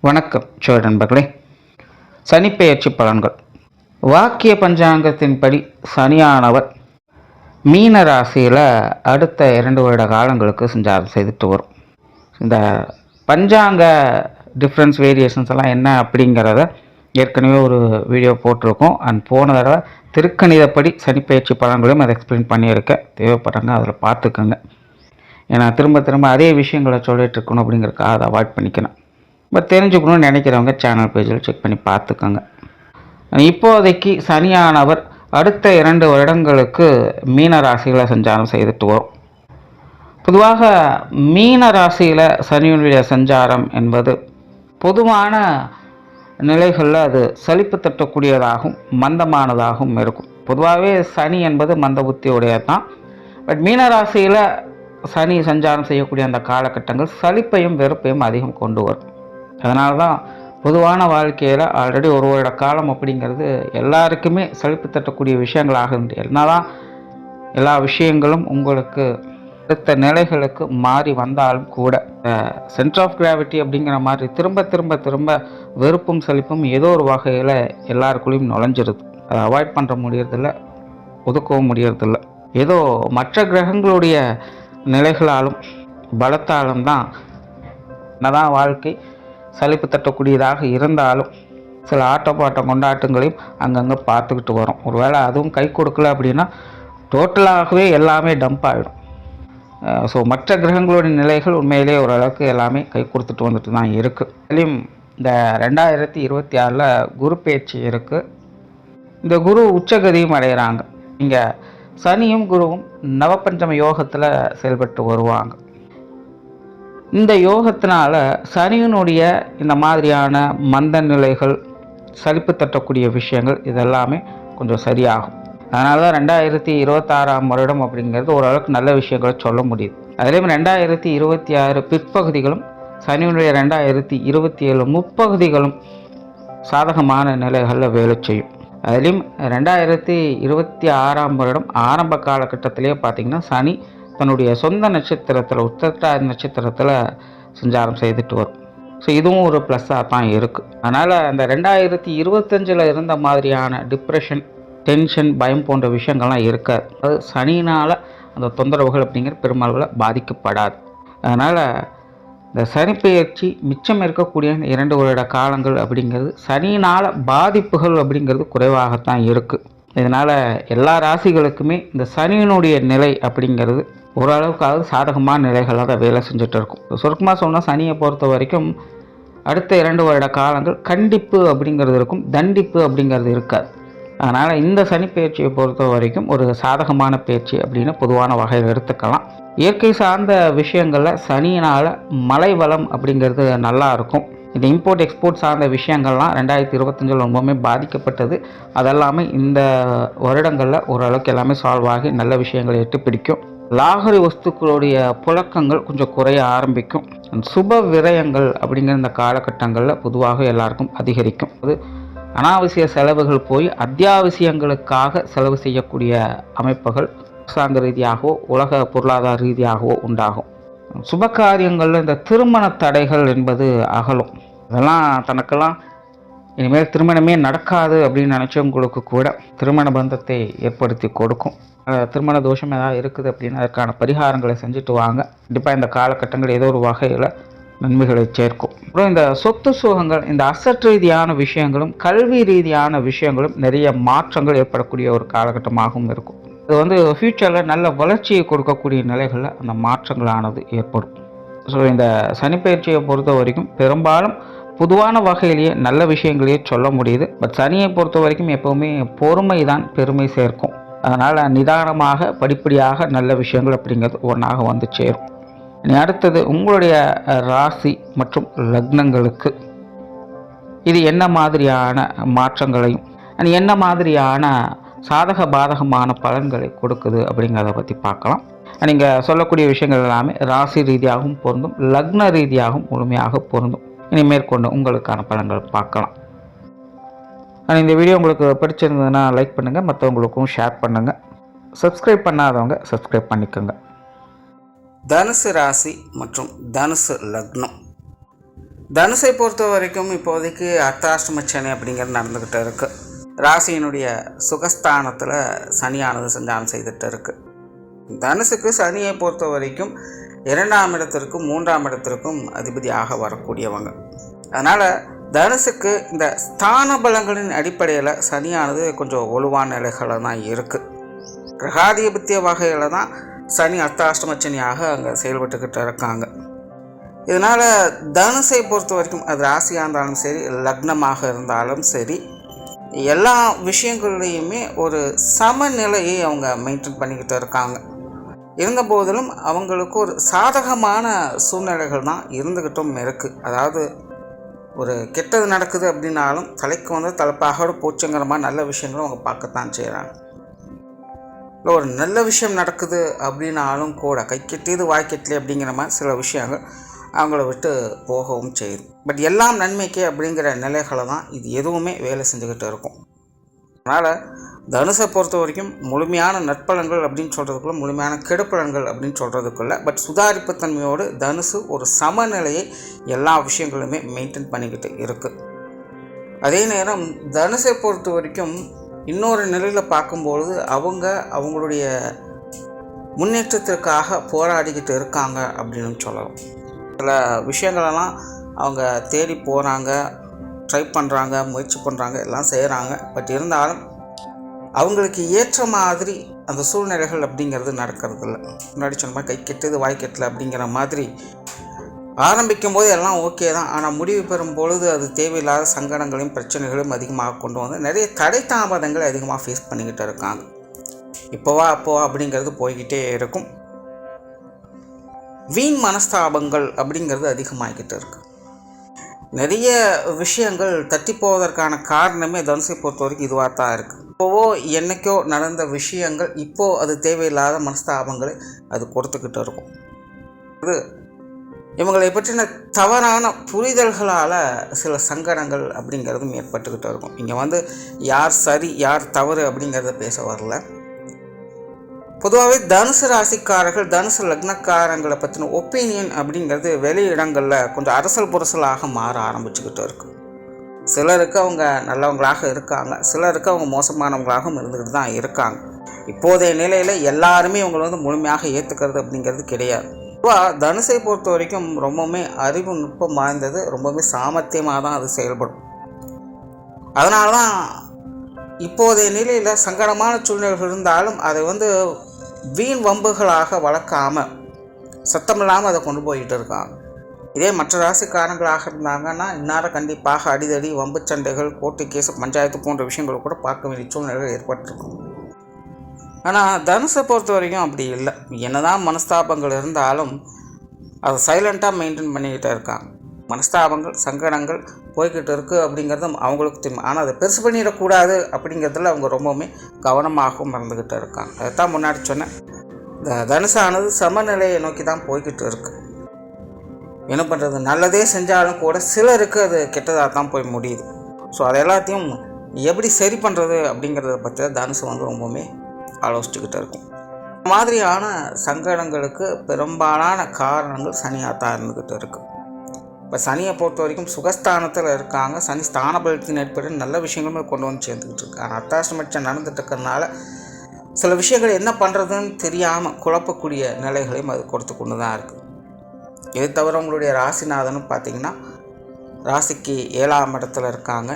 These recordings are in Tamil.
வணக்கம் சோழ நண்பர்களே. சனிப்பெயர்ச்சி பலன்கள். வாக்கிய பஞ்சாங்கத்தின்படி சனியானவர் மீன ராசியில் அடுத்த 2 வருட காலங்களுக்கு சஞ்சாரம் செய்துட்டு வரும். இந்த பஞ்சாங்க டிஃப்ரென்ஸ் வேரியேஷன்ஸ் எல்லாம் என்ன அப்படிங்கிறத ஏற்கனவே ஒரு வீடியோ போட்டிருக்கோம். போன தடவை திருக்கணிதப்படி சனிப்பெயர்ச்சி பலன்களையும் அதை எக்ஸ்பிளைன் பண்ணியிருக்கேன். தேவைப்படுறாங்க அதில் பார்த்துக்கோங்க. ஏன்னா திரும்ப அதே விஷயங்களை சொல்லிட்டு இருக்கணும் அப்படிங்கிறதுக்காக அதை அவாய்ட் பண்ணிக்கணும். பட் தெரிஞ்சுக்கணும்னு நினைக்கிறவங்க சேனல் பேஜில் செக் பண்ணி பார்த்துக்கோங்க. இப்போதைக்கு சனியானவர் அடுத்த 2 வருடங்களுக்கு மீன ராசியில் சஞ்சாரம் செய்துட்டு வரும். பொதுவாக மீன ராசியில் சனியினுடைய சஞ்சாரம் என்பது பொதுவான நிலைகளில் அது சலிப்பு தட்டக்கூடியதாகவும் மந்தமானதாகவும் இருக்கும். பொதுவாகவே சனி என்பது மந்த புத்தியுடையது தான். பட் மீன ராசியில் சனி சஞ்சாரம் செய்யக்கூடிய அந்த காலகட்டங்கள் சலிப்பையும் வெறுப்பையும் அதிகம் கொண்டு வரும். அதனால தான் பொதுவான வாழ்க்கையில் ஆல்ரெடி ஒரு வருட காலம் அப்படிங்கிறது எல்லாருக்குமே சலிப்பு தட்டக்கூடிய விஷயங்களாக இருந்து என்னதான் எல்லா விஷயங்களும் உங்களுக்கு அடுத்த நிலைகளுக்கு மாறி வந்தாலும் கூட சென்டர் ஆஃப் கிராவிட்டி அப்படிங்கிற மாதிரி திரும்ப வெறுப்பும் சலிப்பும் ஏதோ ஒரு வகையில் எல்லாருக்குள்ளேயும் நுழைஞ்சிருது. அதை அவாய்ட் பண்ணுற முடியறதில்ல, ஒதுக்கவும் முடியறதில்ல. ஏதோ மற்ற கிரகங்களுடைய நிலைகளாலும் பலத்தாலும் தான் என்னதான் வாழ்க்கை சலிப்பு தட்டக்கூடியதாக இருந்தாலும் சில ஆட்டப்பாட்டம் கொண்டாட்டங்களையும் அங்கங்கே பார்த்துக்கிட்டு வரும். ஒருவேளை அதுவும் கை கொடுக்கல அப்படின்னா டோட்டலாகவே எல்லாமே டம்ப் ஆகிடும். ஸோ மற்ற கிரகங்களுடைய நிலைகள் உண்மையிலே ஓரளவுக்கு எல்லாமே கை கொடுத்துட்டு வந்துட்டு தான் இருக்குது. அதுலேயும் இந்த 2026 குரு பேச்சு இருக்குது. இந்த குரு உச்சகதியும் அடைகிறாங்க. இங்கே சனியும் குருவும் நவபஞ்சம யோகத்தில் செயல்பட்டு வருவாங்க. இந்த யோகத்தினால சனியினுடைய இந்த மாதிரியான மந்த நிலைகள், சலிப்பு தட்டக்கூடிய விஷயங்கள் இதெல்லாமே கொஞ்சம் சரியாகும். அதனால தான் 2026 வருடம் அப்படிங்கிறது ஓரளவுக்கு நல்ல விஷயங்களை சொல்ல முடியுது. அதுலேயும் 2026 பிற்பகுதிகளும் சனியினுடைய 2027 முற்பகுதிகளும் சாதகமான நிலைகளில் வேலை செய்யும். அதுலேயும் 2026 வருடம் ஆரம்ப காலகட்டத்திலேயே பார்த்திங்கன்னா சனி தன்னுடைய சொந்த நட்சத்திரத்தில் உத்திரட்டாதி நட்சத்திரத்தில் சஞ்சாரம் செய்துட்டு வரும். ஸோ இதுவும் ஒரு ப்ளஸ்ஸாக தான் இருக்குது. அதனால் அந்த 2025 இருந்த மாதிரியான டிப்ரெஷன், டென்ஷன், பயம் போன்ற விஷயங்கள்லாம் இருக்காது. அது சனினால் அந்த தொந்தரவுகள் அப்படிங்கிற பெருமளவில் பாதிக்கப்படாது. அதனால் இந்த சனிப்பெயர்ச்சி மிச்சம் இருக்கக்கூடிய 2 வருட காலங்கள் அப்படிங்கிறது சனியினால் பாதிப்புகள் அப்படிங்கிறது குறைவாகத்தான் இருக்குது. இதனால் எல்லா ராசிகளுக்குமே இந்த சனியினுடைய நிலை அப்படிங்கிறது ஓரளவுக்காவது சாதகமான நிலைகளாக தான் வேலை செஞ்சுட்டு இருக்கும். சுருக்கமாக சொன்னால் சனியை பொறுத்த வரைக்கும் அடுத்த 2 வருட காலங்கள் கண்டிப்பு அப்படிங்கிறது இருக்கும், தண்டிப்பு அப்படிங்கிறது இருக்காது. அதனால் இந்த சனி பயிற்சியை பொறுத்த வரைக்கும் ஒரு சாதகமான பயிற்சி அப்படின்னு பொதுவான வகையில் எடுத்துக்கலாம். இயற்கை சார்ந்த விஷயங்களில் சனியினால் மழை வளம் அப்படிங்கிறது நல்லா இருக்கும். இந்த இம்போர்ட் எக்ஸ்போர்ட் சார்ந்த விஷயங்கள்லாம் 2025 ரொம்பவுமே பாதிக்கப்பட்டது. அதெல்லாமே இந்த வருடங்களில் ஓரளவுக்கு எல்லாமே சால்வ் ஆகி நல்ல விஷயங்களை எட்டு பிடிக்கும். லாகரி வஸ்துக்களுடைய புழக்கங்கள் கொஞ்சம் குறைய ஆரம்பிக்கும். சுப விரயங்கள் அப்படிங்கிற இந்த காலகட்டங்களில் பொதுவாக எல்லாருக்கும் அதிகரிக்கும். அது அனாவசிய செலவுகள் போய் அத்தியாவசியங்களுக்காக செலவு செய்யக்கூடிய அமைப்புகள் அரசாங்க ரீதியாகவோ உலக பொருளாதார ரீதியாகவோ உண்டாகும். சுப காரியங்களில் இந்த திருமண தடைகள் என்பது அகலும். அதெல்லாம் தனக்கெல்லாம் இனிமேல் திருமணமே நடக்காது அப்படின்னு நினச்சவங்களுக்கு கூட திருமண பந்தத்தை ஏற்படுத்தி கொடுக்கும். திருமண தோஷம் ஏதாவது இருக்குது அப்படின்னு அதற்கான பரிகாரங்களை செஞ்சுட்டு வாங்க. கண்டிப்பாக இந்த காலகட்டங்கள் ஏதோ ஒரு வகையில் நன்மைகளை சேர்க்கும். அப்புறம் இந்த சொத்து சுகங்கள், இந்த அசட் ரீதியான விஷயங்களும் கல்வி ரீதியான விஷயங்களும் நிறைய மாற்றங்கள் ஏற்படக்கூடிய ஒரு காலகட்டமாகவும் இருக்கும். இது ஃப்யூச்சரில் நல்ல வளர்ச்சியை கொடுக்கக்கூடிய நிலைகளில் அந்த மாற்றங்களானது ஏற்படும். ஸோ இந்த சனிப்பெயர்ச்சியை பொறுத்த வரைக்கும் பெரும்பாலும் பொதுவான வகையிலேயே நல்ல விஷயங்களையே சொல்ல முடியுது. பட் சனியை பொறுத்த வரைக்கும் எப்போவுமே பொறுமை தான் பெருமை சேர்க்கும். அதனால் நிதானமாக படிப்படியாக நல்ல விஷயங்கள் அப்படிங்கிறது ஒன்றாக வந்து சேரும். இனி அடுத்தது உங்களுடைய ராசி மற்றும் லக்னங்களுக்கு இது என்ன மாதிரியான மாற்றங்களையும் என்ன மாதிரியான சாதக பாதகமான பலன்களை கொடுக்குது அப்படிங்கிறத பற்றி பார்க்கலாம். நீங்கள் சொல்லக்கூடிய விஷயங்கள் எல்லாமே ராசி ரீதியாகவும் பொருந்தும், லக்ன ரீதியாகவும் முழுமையாக பொருந்தும். இனி மேற்கொண்டு உங்களுக்கான பலன்கள் பார்க்கலாம். இந்த வீடியோ உங்களுக்கு பிடிச்சிருந்ததுன்னா லைக் பண்ணுங்கள், மற்றவங்களுக்கும் ஷேர் பண்ணுங்கள். சப்ஸ்கிரைப் பண்ணாதவங்க சப்ஸ்கிரைப் பண்ணிக்கோங்க. தனுசு ராசி மற்றும் தனுசு லக்னம் தனுசை பொறுத்த வரைக்கும் இப்போதைக்கு அர்த்தாஷ்டம சனி அப்படிங்கிறது நடந்துக்கிட்டு இருக்குது. ராசியினுடைய சுகஸ்தானத்தில் சனியானது சஞ்சாரம் செய்துட்டு இருக்குது. தனுசுக்கு சனியை பொறுத்த வரைக்கும் 2ஆம் இடத்திற்கும் 3ஆம் இடத்திற்கும் அதிபதியாக வரக்கூடியவங்க. அதனால் தனுசுக்கு இந்த ஸ்தான பலங்களின் அடிப்படையில் சனியானது கொஞ்சம் வலுவான நிலைகளில் தான் இருக்குது. கிரகாதிபத்திய வகையில் தான் சனி அர்த்தாஷ்டம சனியாக அங்கே செயல்பட்டுக்கிட்டு இருக்காங்க. இதனால் தனுசை பொறுத்த வரைக்கும் அது ராசியாக இருந்தாலும் சரி, லக்னமாக இருந்தாலும் சரி, எல்லா விஷயங்கள்லேயுமே ஒரு சமநிலையை அவங்க மெயின்டைன் பண்ணிக்கிட்டு இருக்காங்க. இருந்த போதிலும் அவங்களுக்கு ஒரு சாதகமான சூழ்நிலைகள் தான் இருந்துக்கிட்டும் இருக்குது. அதாவது ஒரு கெட்டது நடக்குது அப்படின்னாலும் தலைக்கு வந்து தலைப்பாக போச்சுங்கிற மாதிரி நல்ல விஷயங்களும் அவங்க பார்க்கத்தான் செய்கிறாங்க. இல்லை ஒரு நல்ல விஷயம் நடக்குது அப்படின்னாலும் கூட கை கெட்டியது வாய் கெட்டலி அப்படிங்கிற மாதிரி சில விஷயங்கள் அவங்கள விட்டு போகவும் செய்யுது. பட் எல்லாம் நன்மைக்கே அப்படிங்கிற நிலைகளை தான் இது எதுவுமே வேலை செஞ்சுக்கிட்டு இருக்கும். அதனால் தனுசை பொறுத்த வரைக்கும் முழுமையான நற்பலன்கள் அப்படின்னு சொல்கிறதுக்குள்ள, முழுமையான கெடுப்பலன்கள் அப்படின்னு சொல்கிறதுக்குள்ள, பட் சுதாரிப்புத்தன்மையோடு தனுசு ஒரு சமநிலையை எல்லா விஷயங்களுமே மெயின்டைன் பண்ணிக்கிட்டு இருக்குது. அதே நேரம் தனுசை பொறுத்த வரைக்கும் இன்னொரு நிலையில் பார்க்கும்பொழுது அவங்களுடைய முன்னேற்றத்திற்காக போராடிக்கிட்டு இருக்காங்க அப்படின்னு சொல்லலாம். சில விஷயங்களெல்லாம் அவங்க தேடி போகிறாங்க, ட்ரை பண்ணுறாங்க, முயற்சி பண்ணுறாங்க, எல்லாம் செய்கிறாங்க. பட் இருந்தாலும் அவங்களுக்கு ஏற்ற மாதிரி அந்த சூழ்நிலைகள் அப்படிங்கிறது நடக்கிறது இல்லை. முன்னாடி சொன்ன மாதிரி கை கெட்டது வாய் கெட்டல அப்படிங்கிற மாதிரி ஆரம்பிக்கும் போது எல்லாம் ஓகே தான். ஆனால் முடிவு பெறும் பொழுது அது தேவையில்லாத சங்கடங்களையும் பிரச்சனைகளையும் அதிகமாக கொண்டு வந்து நிறைய தடை தாமதங்களை அதிகமாக ஃபேஸ் பண்ணிக்கிட்டு இருக்காங்க. இப்போவா அப்போவா அப்படிங்கிறது போய்கிட்டே இருக்கும். வீண் மனஸ்தாபங்கள் அப்படிங்கிறது அதிகமாகிக்கிட்டு இருக்குது. நிறைய விஷயங்கள் தட்டி போவதற்கான காரணமே தனுசை பொறுத்த வரைக்கும் இதுவாக தான் இருக்குது. இப்போவோ என்னைக்கோ நடந்த விஷயங்கள் இப்போது அது தேவையில்லாத மனஸ்தாபங்களை அது கொடுத்துக்கிட்டு இருக்கும். அது இவங்களை பற்றின தவறான புரிதல்களால் சில சங்கடங்கள் அப்படிங்கிறதும் ஏற்பட்டுக்கிட்டு இருக்கும். இங்கே வந்து யார் சரி யார் தவறு அப்படிங்கிறத பேச வரல. பொதுவாகவே தனுசு ராசிக்காரர்கள், தனுசு லக்னக்காரங்களை பற்றின ஒப்பீனியன் அப்படிங்கிறது வெளியிடங்களில் கொஞ்சம் அரசல் புரசலாக மாற ஆரம்பிச்சுக்கிட்டு இருக்கு. சிலருக்கு அவங்க நல்லவங்களாக இருக்காங்க, சிலருக்கு அவங்க மோசமானவங்களாகவும் இருந்துக்கிட்டு தான் இருக்காங்க. இப்போதைய நிலையில் எல்லாருமே இவங்களை வந்து முழுமையாக ஏற்றுக்கிறது அப்படிங்கிறது கிடையாது. பொதுவாக தனுசை பொறுத்த வரைக்கும் ரொம்பவுமே அறிவு நுட்பம் வாய்ந்தது, ரொம்பவுமே சாமர்த்தியமாக தான் அது செயல்படும். அதனால தான் இப்போதைய நிலையில் சங்கடமான சூழ்நிலைகள் இருந்தாலும் அதை வந்து வீண் வம்புகளாக வளர்க்காமல் சத்தமில்லாமல் அதை கொண்டு போய்கிட்டு இருக்காங்க. இதே மற்ற ராசிக்காரங்களாக இருந்தாங்கன்னா இந்நேரம் கண்டிப்பாக அடிதடி, வம்பு சண்டைகள், கோர்ட்டு கேஸ், பஞ்சாயத்து போன்ற விஷயங்கள் கூட பார்க்க வேண்டிய சூழ்நிலைகள் ஏற்பட்டிருக்கும். ஆனால் தனுசை பொறுத்த வரைக்கும் அப்படி இல்லை. என்னதான் மனஸ்தாபங்கள் இருந்தாலும் அதை சைலண்ட்டாக மெயின்டைன் பண்ணிக்கிட்டே இருக்காங்க. மனஸ்தாபங்கள், சங்கடங்கள் போய்கிட்டு இருக்குது அப்படிங்கிறதும் அவங்களுக்கு தெரியும். ஆனால் அதை பெருசு பண்ணிடக்கூடாது அப்படிங்கிறதுல அவங்க ரொம்பவுமே கவனமாகவும் மறந்துக்கிட்டு இருக்காங்க. அதுதான் முன்னாடி சொன்னேன், இந்த தனுசானது சமநிலையை நோக்கி தான் போய்கிட்டு இருக்குது. என்ன பண்ணுறது, நல்லதே செஞ்சாலும் கூட சிலருக்கு அது கெட்டதாக தான் போய் முடியுது. ஸோ அது எல்லாத்தையும் எப்படி சரி பண்ணுறது அப்படிங்கிறத பற்றி தனுசு வந்து ரொம்பவுமே ஆலோசிச்சுக்கிட்டு இருக்கும். இந்த மாதிரியான சங்கடங்களுக்கு பெரும்பாலான காரணங்கள் சனியாக தான் இருந்துக்கிட்டு இருக்குது. இப்போ சனியை பொறுத்த வரைக்கும் சுகஸ்தானத்தில் இருக்காங்க. சனி ஸ்தான பலத்தின் அடிப்படையில் நல்ல விஷயங்களுமே கொண்டு வந்து சேர்ந்துக்கிட்டு இருக்கு. ஆனால் அர்த்தாஷ்டமச்சம் நடந்துட்டு இருக்கிறதுனால சில விஷயங்கள் என்ன பண்ணுறதுன்னு தெரியாமல் குழப்பக்கூடிய நிலைகளையும் அது கொடுத்து கொண்டு தான் இருக்குது. இதை தவிர உங்களுடைய ராசிநாதனும் பார்த்திங்கன்னா ராசிக்கு 7ஆம் இடத்துல இருக்காங்க.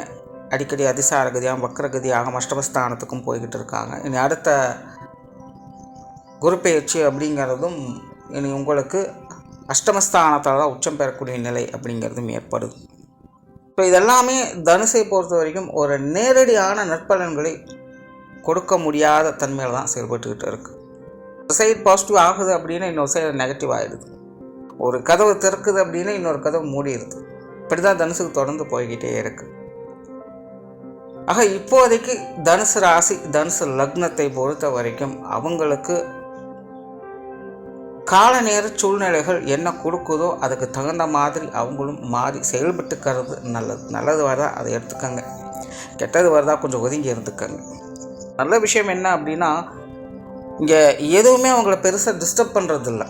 அடிக்கடி அதிசாரகதியாகவும் வக்ரகதியாகவும் அஷ்டமஸ்தானத்துக்கும் போய்கிட்டு இருக்காங்க. இனி அடுத்த குரு பெயர்ச்சி அப்படிங்கிறதும் இனி உங்களுக்கு அஷ்டமஸ்தானத்தால் தான் உச்சம் பெறக்கூடிய நிலை அப்படிங்கிறதும் ஏற்படுது. ஸோ இதெல்லாமே தனுசை பொறுத்த வரைக்கும் ஒரு நேரடியான நற்பலன்களை கொடுக்க முடியாத தன்மையில் தான் செயல்பட்டுக்கிட்டு இருக்குது. ஒரு சைடு பாசிட்டிவ் ஆகுது அப்படின்னா இன்னொரு சைடு நெகட்டிவ் ஆகிடுது. ஒரு கதவு திறக்குது அப்படின்னா இன்னொரு கதவு மூடிடுது. இப்படி தான் தனுசுக்கு தொடர்ந்து போய்கிட்டே இருக்குது. ஆக இப்போதைக்கு தனுசு ராசி, தனுசு லக்னத்தை பொறுத்த வரைக்கும் அவங்களுக்கு கால நேர சூழ்நிலைகள் என்ன கொடுக்குதோ அதுக்கு தகுந்த மாதிரி அவங்களும் மாறி செயல்பட்டுக்கிறது நல்லது. நல்லது வருதா அதை எடுத்துக்கங்க, கெட்டது வருதா கொஞ்சம் ஒதுங்கி இருந்துக்கங்க. நல்ல விஷயம் என்ன அப்படின்னா, இங்கே எதுவுமே அவங்கள பெருசாக டிஸ்டர்ப் பண்ணுறதில்ல.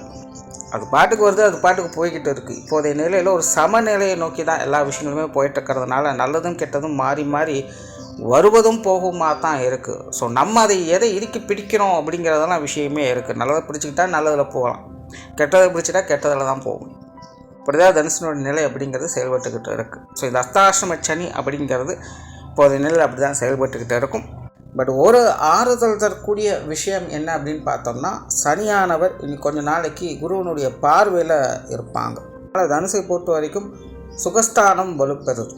அது பாட்டுக்கு வருது, அது பாட்டுக்கு போய்கிட்டு இருக்குது. இப்போதைய நிலையில் ஒரு சமநிலையை நோக்கி தான் எல்லா விஷயங்களுமே போயிட்டுருக்கிறதுனால நல்லதும் கெட்டதும் மாறி மாறி வருவதும் போகுமா தான் இருக்குது. ஸோ நம்ம அதை எதை இறுக்கி பிடிக்கிறோம் அப்படிங்கிறதெல்லாம் விஷயமே இருக்குது. நல்லதை பிடிச்சிக்கிட்டா நல்லதில் போகலாம், கெட்டதை பிடிச்சிட்டா கெட்டதில் தான் போகும். இப்படிதான் தனுசனோட நிலை அப்படிங்கிறது செயல்பட்டுக்கிட்டு இருக்குது. ஸோ இந்த அர்த்தாஷ்டம சனி அப்படிங்கிறது இப்போதைய நிலையில் அப்படி தான் செயல்பட்டுக்கிட்டு இருக்கும். பட் ஒரு ஆறுதல் தரக்கூடிய விஷயம் என்ன அப்படின்னு பார்த்தோம்னா, சனியானவர் இனி கொஞ்ச நாளைக்கு குருவனுடைய பார்வையில் இருப்பாங்க. தனுசை பொறுத்த வரைக்கும் சுகஸ்தானம் வலுப்பெறுது.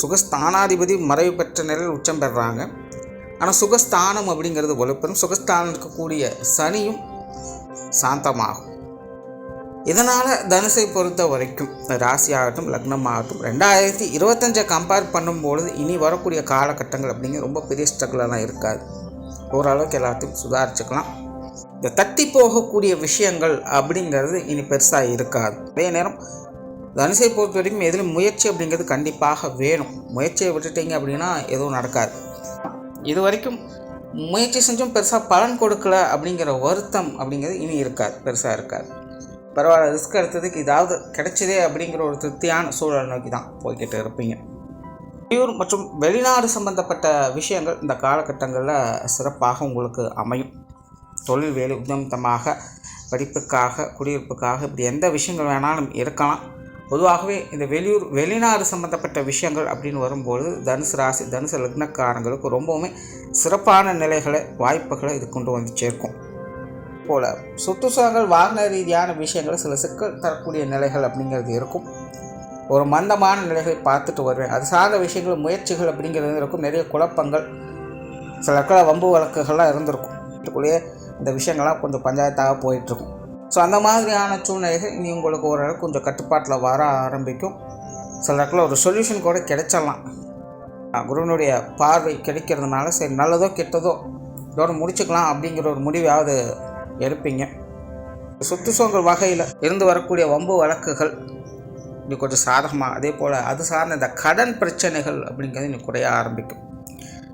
சுகஸ்தானாதிபதி மறைவு பெற்ற நிலையில் உச்சம் பெறுறாங்க. ஆனால் சுகஸ்தானம் அப்படிங்கிறது வலுப்பெறும். சுகஸ்தானம் இருக்கக்கூடிய சனியும் சாந்தமாகும். இதனால் தனுசை பொறுத்த வரைக்கும் ராசி ஆகட்டும் லக்னம் ஆகட்டும் 2025 கம்பேர் பண்ணும்பொழுது இனி வரக்கூடிய காலகட்டங்கள் அப்படிங்கிற ரொம்ப பெரிய ஸ்ட்ரகிளெலாம் இருக்காது. ஓரளவுக்கு எல்லாத்தையும் சுதாரிச்சுக்கலாம். இந்த தட்டி போகக்கூடிய விஷயங்கள் அப்படிங்கிறது இனி பெருசாக இருக்காது. அதே நேரம் தனுசை பொறுத்த வரைக்கும் எதிலும் முயற்சி அப்படிங்கிறது கண்டிப்பாக வேணும். முயற்சியை விட்டுட்டீங்க அப்படின்னா எதுவும் நடக்காது. இது வரைக்கும் முயற்சி செஞ்சும் பெருசாக பலன் கொடுக்கல அப்படிங்கிற வருத்தம் அப்படிங்கிறது இனி இருக்காது, பெருசாக இருக்காது. பரவாயில்ல, ரிஸ்க் எடுத்ததுக்கு இதாவது கிடைச்சதே அப்படிங்கிற ஒரு திருப்தியான சூழல் நோக்கி தான் போய்கிட்டு இருப்பீங்க. வெளியூர் மற்றும் வெளிநாடு சம்பந்தப்பட்ட விஷயங்கள் இந்த காலகட்டங்களில் சிறப்பாக உங்களுக்கு அமையும். தொழில் வேலை உத்தமமாக, படிப்புக்காக, குடியிருப்புக்காக, இப்படி எந்த விஷயங்கள் வேணாலும் இருக்கலாம். பொதுவாகவே இந்த வெளியூர் வெளிநாடு சம்பந்தப்பட்ட விஷயங்கள் அப்படின்னு வரும்போது தனுசு ராசி தனுசு லக்னக்காரங்களுக்கு ரொம்பவுமே சிறப்பான நிலைகளை வாய்ப்புகளை இது கொண்டு வந்து சேர்க்கும். போல் சுற்றுச்சூழல் வாகன ரீதியான விஷயங்கள் சில சிக்கல் தரக்கூடிய நிலைகள் அப்படிங்கிறது இருக்கும். ஒரு மந்தமான நிலைகளை பார்த்துட்டு வருவேன். அது சார்ந்த விஷயங்கள் முயற்சிகள் அப்படிங்கிறது இருக்கும். நிறைய குழப்பங்கள், சில இடத்துல வம்பு வழக்குகள்லாம் இருந்திருக்கும். வீட்டுக்குள்ளேயே இந்த விஷயங்கள்லாம் கொஞ்சம் பஞ்சாயத்தாக போயிட்டுருக்கும். ஸோ அந்த மாதிரியான சூழ்நிலைகள் இனி உங்களுக்கு ஓரளவுக்கு கொஞ்சம் கட்டுப்பாட்டில் வர ஆரம்பிக்கும். சில இடத்துல ஒரு சொல்யூஷன் கூட கிடைச்சிடலாம். குருவனுடைய பார்வை கிடைக்கிறதுனால சரி நல்லதோ கெட்டதோ இதோடு முடிச்சுக்கலாம் அப்படிங்கிற ஒரு முடிவாவது எடுப்பீங்க. சுற்றுச்சூழல் வகையில் இருந்து வரக்கூடிய வம்பு வழக்குகள் இது கொஞ்சம் சாதகமாக, அதே போல் அது சார்ந்த இந்த கடன் பிரச்சனைகள் அப்படிங்கிறது இன்னும் குறைய ஆரம்பிக்கும்.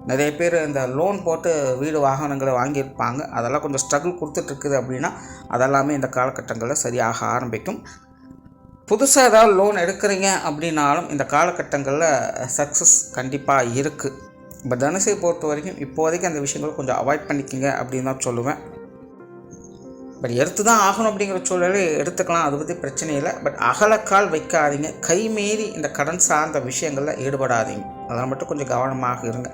நிறைய பேர் இந்த லோன் போட்டு வீடு வாகனங்களை வாங்கியிருப்பாங்க. அதெல்லாம் கொஞ்சம் ஸ்ட்ரகிள் கொடுத்துட்ருக்குது அப்படின்னா அதெல்லாமே இந்த காலகட்டங்களில் சரியாக ஆரம்பிக்கும். புதுசாக ஏதாவது லோன் எடுக்கிறீங்க அப்படின்னாலும் இந்த காலகட்டங்களில் சக்ஸஸ் கண்டிப்பாக இருக்குது. இப்போ தனுசை பொறுத்த வரைக்கும் இப்போதைக்கு அந்த விஷயங்களை கொஞ்சம் அவாய்ட் பண்ணிக்கோங்க அப்படின்னு தான் சொல்லுவேன். பட் எடுத்து தான் ஆகணும் அப்படிங்கிற சூழலை எடுத்துக்கலாம், அது பற்றி பிரச்சனை இல்லை. பட் அகலக்கால் வைக்காதீங்க. கை மீறி இந்த கடன் சார்ந்த விஷயங்களில் ஈடுபடாதீங்க. அதெல்லாம் மட்டும் கொஞ்சம் கவனமாக இருங்க.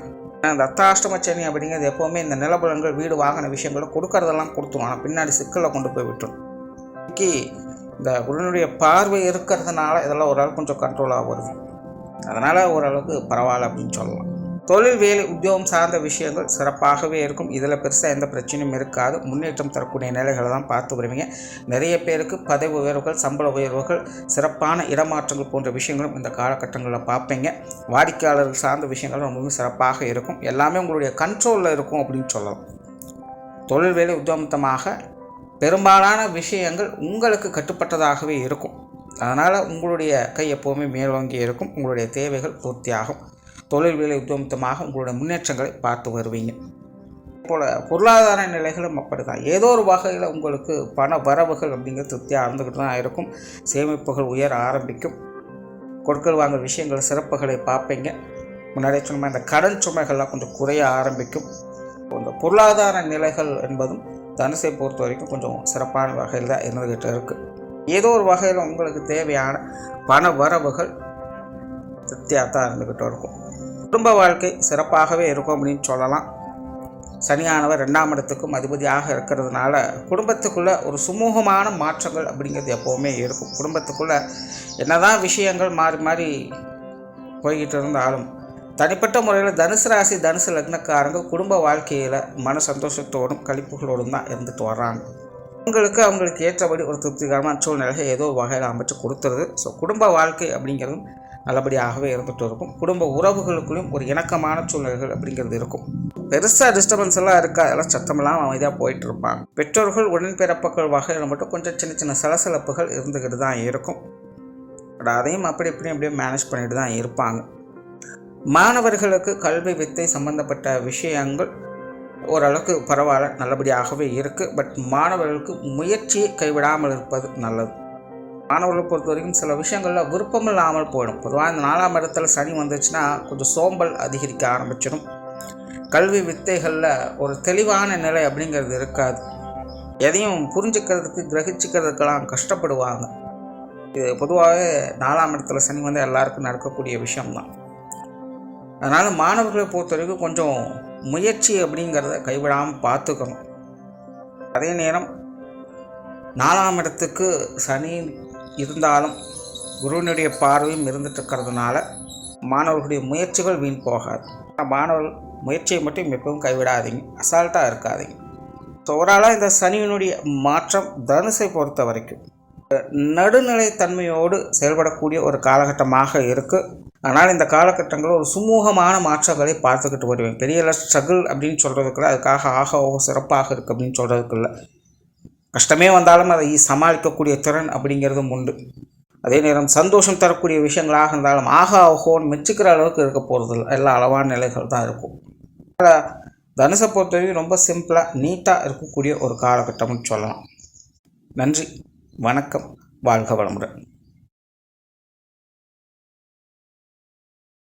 இந்த அர்த்தாஷ்டம சனி அப்படிங்கிறது எப்போவுமே இந்த நிலபலங்கள் வீடு வாங்கின விஷயங்களை கொடுக்கறதெல்லாம் கொடுத்துரும், ஆனால் பின்னாடி சிக்கலை கொண்டு போய் விட்டுரும். இன்னைக்கு இந்த குருவனுடைய பார்வை இருக்கிறதுனால இதெல்லாம் ஓரளவுக்கு கொஞ்சம் கண்ட்ரோலாக வருது. அதனால் ஓரளவுக்கு பரவாயில்ல அப்படின்னு சொல்லலாம். தொழில் வேலை உத்தியோகம் சார்ந்த விஷயங்கள் சிறப்பாகவே இருக்கும். இதில் பெருசாக எந்த பிரச்சனையும் இருக்காது. முன்னேற்றம் தரக்கூடிய நிலைகளை தான் பார்த்து வருவீங்க. நிறைய பேருக்கு பதவி உயர்வுகள், சம்பள உயர்வுகள், சிறப்பான இடமாற்றங்கள் போன்ற விஷயங்களும் இந்த காலகட்டங்களில் பார்ப்பீங்க. வாடிக்கையாளர்கள் சார்ந்த விஷயங்கள் ரொம்பவும் சிறப்பாக இருக்கும். எல்லாமே உங்களுடைய கண்ட்ரோலில் இருக்கும் அப்படின்னு சொல்லலாம். தொழில் வேலை உத்தியோகமாக பெரும்பாலான விஷயங்கள் உங்களுக்கு கட்டுப்பட்டதாகவே இருக்கும். அதனால் உங்களுடைய கை எப்போவுமே மேலோங்கி இருக்கும். உங்களுடைய தேவைகள் பூர்த்தியாகும். தொழில் வேலை உத்தியோகமாக உங்களுடைய முன்னேற்றங்களை பார்த்து வருவீங்க. போல் பொருளாதார நிலைகளும் அப்படி தான். ஏதோ ஒரு வகையில் உங்களுக்கு பண வரவுகள் அப்படிங்கிற திருப்தியாக இருந்துக்கிட்டு தான் இருக்கும். சேமிப்புகள் உயர ஆரம்பிக்கும். கொடுக்கல் வாங்க விஷயங்கள் சிறப்புகளை பார்ப்பீங்க. முன்னாடியே சொன்ன இந்த கடன் சுமைகள்லாம் கொஞ்சம் குறைய ஆரம்பிக்கும். இந்த பொருளாதார நிலைகள் என்பதும் தனுசை பொறுத்த வரைக்கும் கொஞ்சம் சிறப்பான வகையில் தான் இருந்துக்கிட்டு இருக்குது. ஏதோ ஒரு வகையில் உங்களுக்கு தேவையான பண வரவுகள் திருப்தியாக தான் இருந்துக்கிட்டு இருக்கும். குடும்ப வாழ்க்கை சிறப்பாகவே இருக்கும் அப்படின்னு சொல்லலாம். சனியானவர் 2ஆம் இடத்துக்கும் அதிபதியாக இருக்கிறதுனால குடும்பத்துக்குள்ளே ஒரு சுமூகமான மாற்றங்கள் அப்படிங்கிறது எப்போவுமே இருக்கும். குடும்பத்துக்குள்ளே என்னதான் விஷயங்கள் மாறி மாறி போய்கிட்டு இருந்தாலும் தனிப்பட்ட முறையில் தனுசு ராசி தனுசு லக்னக்காரங்க குடும்ப வாழ்க்கையில் மன சந்தோஷத்தோடும் கழிப்புகளோடும் தான் இருந்துட்டு வர்றாங்க. அவங்களுக்கு ஏற்றபடி ஒரு திருப்திகரமான சூழ்நிலையை ஏதோ வகையில் அமைச்சு கொடுத்துருது. ஸோ குடும்ப வாழ்க்கை அப்படிங்கிறதும் நல்லபடியாகவே இருந்துகிட்டு இருக்கும். குடும்ப உறவுகளுக்குள்ளும் ஒரு இணக்கமான சூழ்நிலைகள் அப்படிங்கிறது இருக்கும். பெருசாக டிஸ்டர்பன்ஸ் எல்லாம் இருக்கா, அதெல்லாம் சத்தமெல்லாம் அமைதியாக போயிட்டு இருப்பாங்க. பெற்றோர்கள் உடன்பிறப்புகள் வகையில் மட்டும் கொஞ்சம் சின்ன சின்ன சலசலப்புகள் இருந்துக்கிட்டு தான் இருக்கும். அதையும் அப்படி அப்படியே மேனேஜ் பண்ணிட்டு தான் இருப்பாங்க. மாணவர்களுக்கு கல்வி வித்தை சம்பந்தப்பட்ட விஷயங்கள் ஓரளவுக்கு பரவாயில்ல, நல்லபடியாகவே இருக்குது. பட் மாணவர்களுக்கு முயற்சியை கைவிடாமல் இருப்பது நல்லது. மாணவர்களை பொறுத்த வரைக்கும் சில விஷயங்களில் விருப்பம் இல்லாமல் போயிடும். பொதுவாக இந்த 4ஆம் இடத்துல சனி வந்துச்சுன்னா கொஞ்சம் சோம்பல் அதிகரிக்க ஆரம்பிச்சிடும். கல்வி வித்தைகளில் ஒரு தெளிவான நிலை அப்படிங்கிறது இருக்காது. எதையும் புரிஞ்சுக்கிறதுக்கு கிரகிச்சிக்கிறதுக்கெல்லாம் கஷ்டப்படுவாங்க. இது பொதுவாகவே 4ஆம் இடத்துல சனி வந்து எல்லாருக்கும் நடக்கக்கூடிய விஷயம்தான். அதனால் மாணவர்களை பொறுத்த வரைக்கும் கொஞ்சம் முயற்சி அப்படிங்கிறத கைவிடாமல் பார்த்துக்கணும். அதே நேரம் 4ஆம் இடத்துக்கு சனி இருந்தாலும் குருவினுடைய பார்வையும் இருந்துட்டுருக்கிறதுனால மாணவர்களுடைய முயற்சிகள் வீண் போகாது. மாணவர்கள் முயற்சியை மட்டும் எப்பவும் கைவிடாதீங்க, அசால்ட்டாக இருக்காதீங்க. ஸோ ஓவராலாக இந்த சனியினுடைய மாற்றம் தனுசை பொறுத்த வரைக்கும் நடுநிலைத்தன்மையோடு செயல்படக்கூடிய ஒரு காலகட்டமாக இருக்குது. ஆனால் இந்த காலகட்டங்களில் ஒரு சுமூகமான மாற்றங்களை பார்த்துக்கிட்டு வருவேன். பெரிய ஸ்ட்ரகிள் அப்படின்னு சொல்கிறதுக்குள்ள அதுக்காக ஆக சிறப்பாக இருக்குது அப்படின்னு சொல்கிறதுக்குள்ள கஷ்டமே வந்தாலும் அதை சமாளிக்கக்கூடிய திறன் அப்படிங்கிறதும் உண்டு. அதே நேரம் சந்தோஷம் தரக்கூடிய விஷயங்களாக இருந்தாலும் ஓஹோன்னு மெச்சுக்கிற அளவுக்கு இருக்க போகிறது இல்லை, எல்லா அளவான நிலைகள் தான் இருக்கும். தனுசை பொறுத்தவரைக்கும் ரொம்ப சிம்பிளாக நீட்டாக இருக்கக்கூடிய ஒரு காலகட்டம்னு சொல்லலாம். நன்றி, வணக்கம், வாழ்க வளமுடன்.